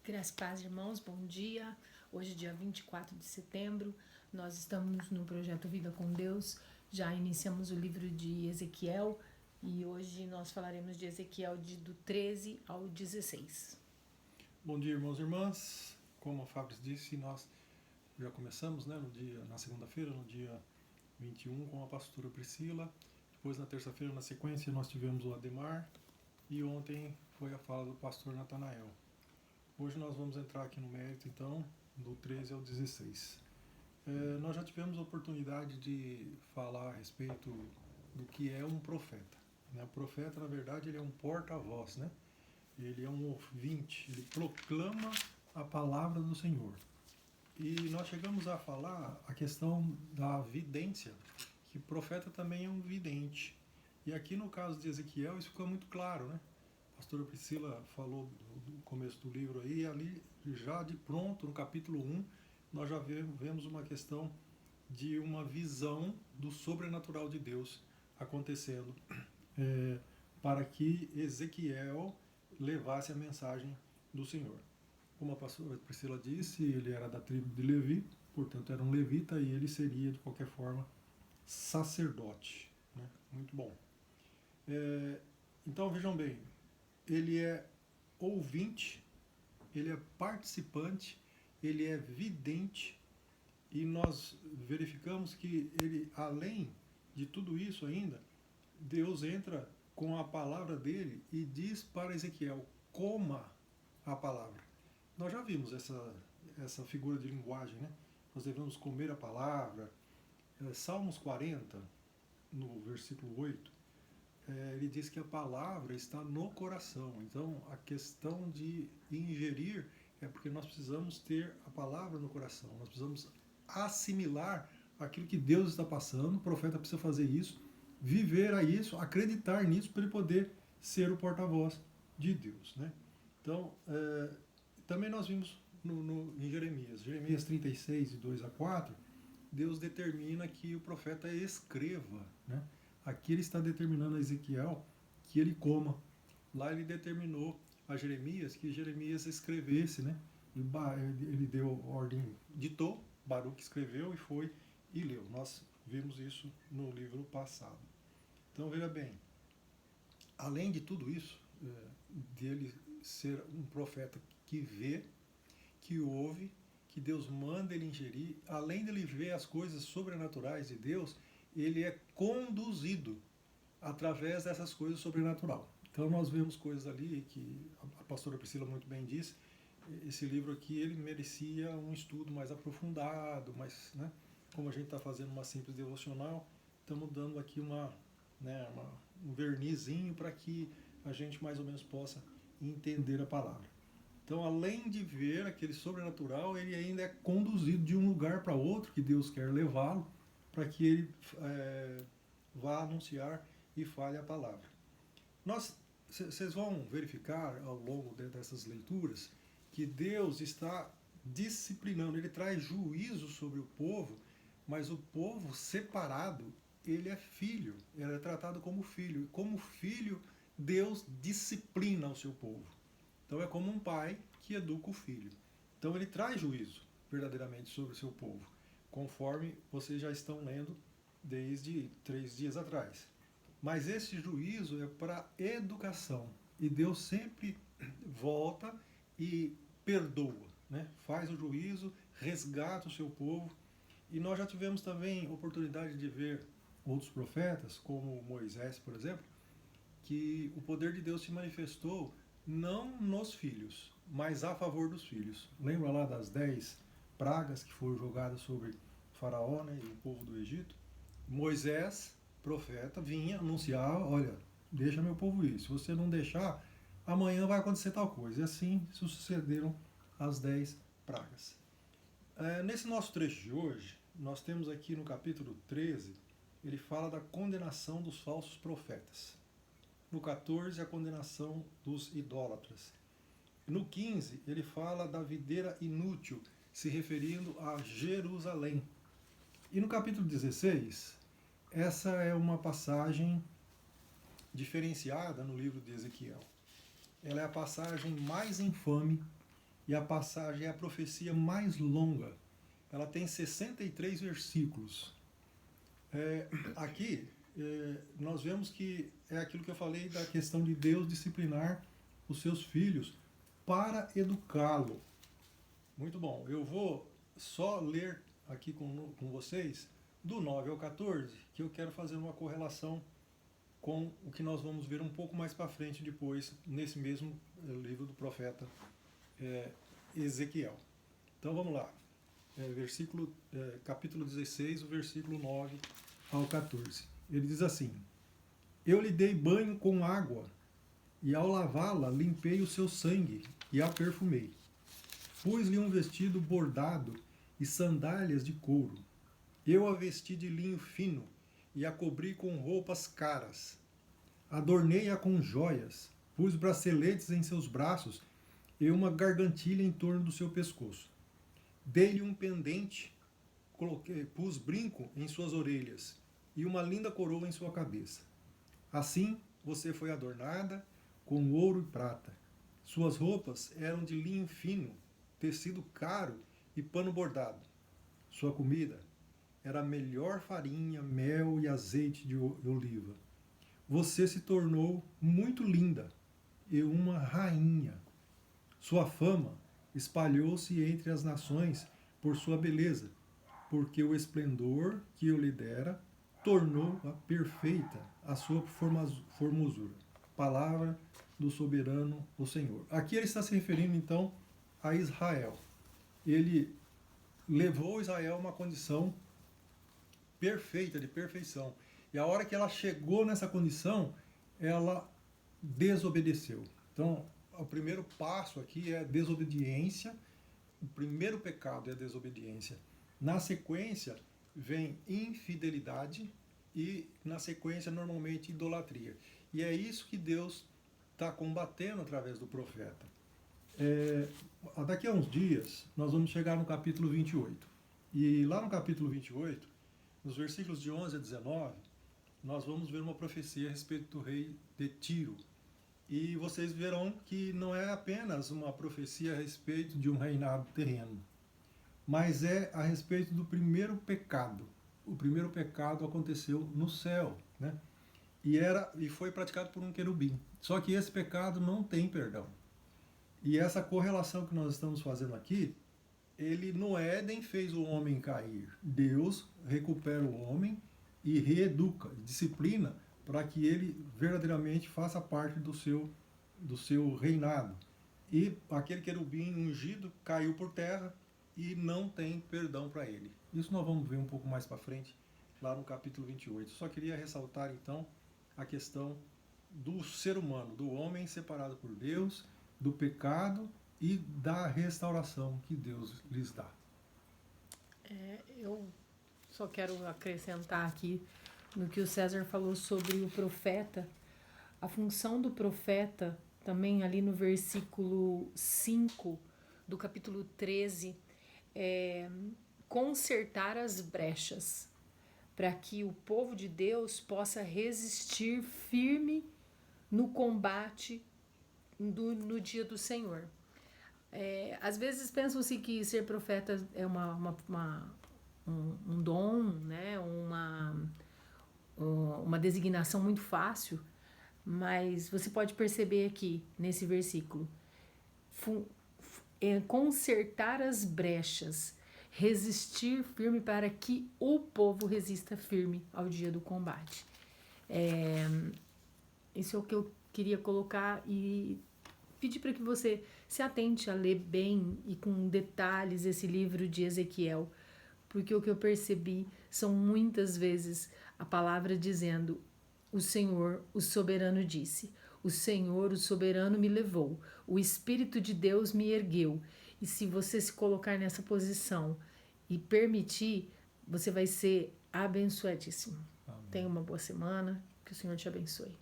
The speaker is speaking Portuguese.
Graças a paz, irmãos, bom dia. Hoje, dia 24 de setembro, nós estamos no projeto Vida com Deus. Já iniciamos o livro de Ezequiel e hoje nós falaremos de Ezequiel do 13 ao 16. Bom dia, irmãos e irmãs. Como a Fábio disse, nós já começamos, né, na segunda-feira, no dia 21, com a pastora Priscila. Depois, na terça-feira, na sequência, nós tivemos o Ademar. E ontem foi a fala do pastor Natanael. Hoje nós vamos entrar aqui no mérito, então, do 13 ao 16. Nós já tivemos a oportunidade de falar a respeito do que é um profeta. Né? O profeta, na verdade, ele é um porta-voz, né? Ele é um ouvinte, ele proclama a palavra do Senhor. E nós chegamos a falar a questão da vidência, que o profeta também é um vidente. E aqui no caso de Ezequiel isso fica muito claro, né? A pastora Priscila falou do começo do livro aí, e ali já de pronto, no capítulo 1, nós já vemos uma questão de uma visão do sobrenatural de Deus acontecendo para que Ezequiel levasse a mensagem do Senhor. Como a pastora Priscila disse, ele era da tribo de Levi, portanto era um levita e ele seria, de qualquer forma, sacerdote. Né? Muito bom. Então vejam bem, ele é ouvinte, ele é participante, ele é vidente, e nós verificamos que ele, além de tudo isso ainda, Deus entra com a palavra dele e diz para Ezequiel: coma a palavra. Nós já vimos essa figura de linguagem, né? Nós devemos comer a palavra. Salmos 40, no versículo 8, ele diz que a palavra está no coração. Então, a questão de ingerir é porque nós precisamos ter a palavra no coração. Nós precisamos assimilar aquilo que Deus está passando. O profeta precisa fazer isso, viver a isso, acreditar nisso para ele poder ser o porta-voz de Deus. Né? Então, também nós vimos em Jeremias 36, de 2 a 4, Deus determina que o profeta escreva. Né? Aqui ele está determinando a Ezequiel que ele coma. Lá ele determinou a Jeremias que Jeremias escrevesse. Né? Ele deu ordem, ditou, Baruque escreveu e foi e leu. Nós vimos isso no livro passado. Então veja bem, além de tudo isso, dele ser um profeta que vê, que ouve, que Deus manda ele ingerir, além dele ver as coisas sobrenaturais de Deus, ele é conduzido através dessas coisas sobrenaturais. Então nós vemos coisas ali que a pastora Priscila muito bem disse. Esse livro aqui ele merecia um estudo mais aprofundado, mas, né, como a gente está fazendo uma simples devocional, estamos dando aqui um vernizinho para que a gente mais ou menos possa entender a palavra. Então, além de ver aquele sobrenatural, ele ainda é conduzido de um lugar para outro que Deus quer levá-lo, para que ele vá anunciar e fale a palavra. Vocês vão verificar ao longo dessas leituras que Deus está disciplinando, ele traz juízo sobre o povo, mas o povo separado, ele é filho, ele é tratado como filho. E como filho, Deus disciplina o seu povo. Então é como um pai que educa o filho. Então ele traz juízo verdadeiramente sobre o seu povo, conforme vocês já estão lendo desde 3 dias atrás. Mas esse juízo é para educação. E Deus sempre volta e perdoa, né? Faz o juízo, resgata o seu povo. E nós já tivemos também oportunidade de ver outros profetas, como Moisés, por exemplo, que o poder de Deus se manifestou não nos filhos, mas a favor dos filhos. Lembra lá das 10 pragas que foram jogadas sobre Faraó, né, e o povo do Egito? Moisés, profeta, vinha anunciar: olha, deixa meu povo ir. Se você não deixar, amanhã vai acontecer tal coisa. E assim sucederam as 10 pragas. Nesse nosso trecho de hoje, nós temos aqui no capítulo 13, ele fala da condenação dos falsos profetas. No 14, a condenação dos idólatras. No 15, ele fala da videira inútil, se referindo a Jerusalém. E no capítulo 16, essa é uma passagem diferenciada no livro de Ezequiel. Ela é a passagem mais infame e a passagem é a profecia mais longa. Ela tem 63 versículos. Aqui, nós vemos que é aquilo que eu falei da questão de Deus disciplinar os seus filhos para educá-lo. Muito bom. Eu vou só ler aqui com vocês do 9 ao 14, que eu quero fazer uma correlação com o que nós vamos ver um pouco mais para frente depois, nesse mesmo livro do profeta Ezequiel. Então vamos lá. Capítulo 16, o versículo 9 ao 14. Ele diz assim: Eu lhe dei banho com água, e ao lavá-la limpei o seu sangue e a perfumei. Pus-lhe um vestido bordado e sandálias de couro. Eu a vesti de linho fino e a cobri com roupas caras. Adornei-a com joias, pus braceletes em seus braços e uma gargantilha em torno do seu pescoço. Dei-lhe um pendente, pus brinco em suas orelhas e uma linda coroa em sua cabeça. Assim você foi adornada com ouro e prata. Suas roupas eram de linho fino, tecido caro e pano bordado. Sua comida era a melhor farinha, mel e azeite de oliva. Você se tornou muito linda e uma rainha. Sua fama espalhou-se entre as nações por sua beleza, porque o esplendor que eu lhe dera tornou-a perfeita a sua formosura. Palavra do soberano, o Senhor. Aqui ele está se referindo, então, a Israel. Ele levou Israel a uma condição perfeita, de perfeição. E a hora que ela chegou nessa condição, ela desobedeceu. Então, o primeiro passo aqui é desobediência. O primeiro pecado é a desobediência. Na sequência, vem infidelidade e, na sequência, normalmente, idolatria. E é isso que Deus está combatendo através do profeta. Daqui a uns dias, nós vamos chegar no capítulo 28. E lá no capítulo 28, nos versículos de 11 a 19, nós vamos ver uma profecia a respeito do rei de Tiro. E vocês verão que não é apenas uma profecia a respeito de um reinado terreno, mas é a respeito do primeiro pecado. O primeiro pecado aconteceu no céu, né? E foi praticado por um querubim. Só que esse pecado não tem perdão. E essa correlação que nós estamos fazendo aqui, ele no Éden fez o homem cair. Deus recupera o homem e reeduca, disciplina, para que ele verdadeiramente faça parte do seu reinado. E aquele querubim ungido caiu por terra e não tem perdão para ele. Isso nós vamos ver um pouco mais para frente, lá no capítulo 28. Só queria ressaltar, então, a questão do ser humano, do homem separado por Deus, do pecado e da restauração que Deus lhes dá. Eu só quero acrescentar aqui no que o César falou sobre o profeta. A função do profeta, também ali no versículo 5 do capítulo 13, é consertar as brechas, para que o povo de Deus possa resistir firme no combate no dia do Senhor. Às vezes pensam-se que ser profeta é um dom, né? uma designação muito fácil, mas você pode perceber aqui nesse versículo, consertar as brechas, resistir firme para que o povo resista firme ao dia do combate. Isso é o que eu queria colocar e pedir para que você se atente a ler bem e com detalhes esse livro de Ezequiel, porque o que eu percebi são muitas vezes a palavra dizendo: o Senhor, o soberano disse, o Senhor, o soberano me levou, o Espírito de Deus me ergueu. E se você se colocar nessa posição e permitir, você vai ser abençoadíssimo. Amém. Tenha uma boa semana, que o Senhor te abençoe.